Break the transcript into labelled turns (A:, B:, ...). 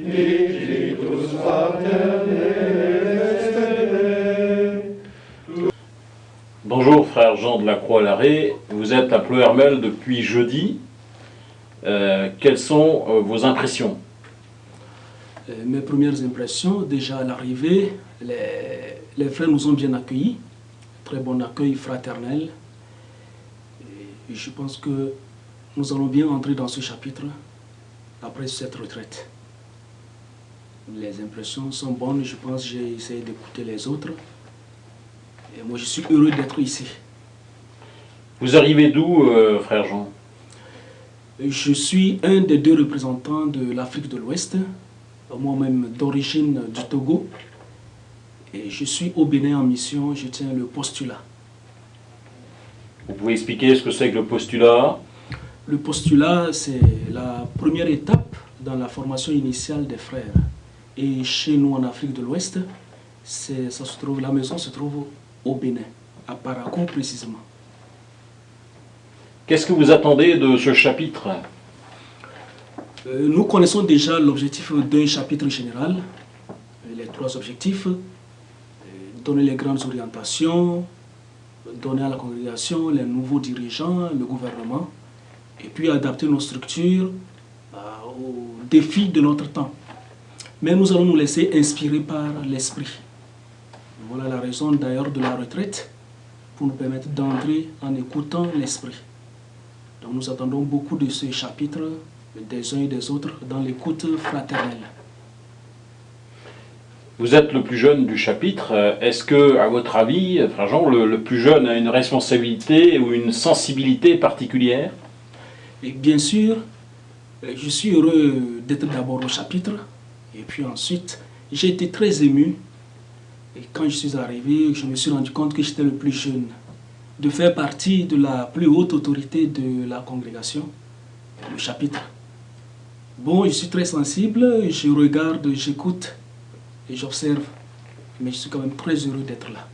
A: Digitus Pater Est.
B: Bonjour frère Jean de la Croix-Larrey, vous êtes à Ploërmel depuis jeudi. Quelles sont vos impressions?
C: Mes premières impressions, déjà à l'arrivée, les frères nous ont bien accueillis, très bon accueil fraternel. Et je pense que nous allons bien entrer dans ce chapitre après cette retraite. Les impressions sont bonnes, je pense que j'ai essayé d'écouter les autres. Et moi je suis heureux d'être ici.
B: Vous arrivez d'où, frère Jean?
C: Je suis un des deux représentants de l'Afrique de l'Ouest, moi-même d'origine du Togo. Et je suis au Bénin en mission, je tiens le postulat.
B: Vous pouvez expliquer ce que c'est que le postulat?
C: Le postulat, c'est la première étape dans la formation initiale des frères. Et chez nous en Afrique de l'Ouest, la maison se trouve au Bénin, à Parakou précisément.
B: Qu'est-ce que vous attendez de ce chapitre?
C: Nous connaissons déjà l'objectif d'un chapitre général, les trois objectifs: donner les grandes orientations, donner à la congrégation les nouveaux dirigeants, le gouvernement, et puis adapter nos structures aux défis de notre temps. Mais nous allons nous laisser inspirer par l'esprit. Voilà la raison d'ailleurs de la retraite, pour nous permettre d'entrer en écoutant l'esprit. Donc nous attendons beaucoup de ce chapitre, des uns et des autres, dans l'écoute fraternelle.
B: Vous êtes le plus jeune du chapitre. Est-ce que, à votre avis, frère Jean, le plus jeune a une responsabilité ou une sensibilité particulière?
C: Et bien sûr, je suis heureux d'être d'abord au chapitre, et puis ensuite, j'ai été très ému. Et quand je suis arrivé, je me suis rendu compte que j'étais le plus jeune, de faire partie de la plus haute autorité de la congrégation, le chapitre. Bon, je suis très sensible, je regarde, j'écoute et j'observe, mais je suis quand même très heureux d'être là.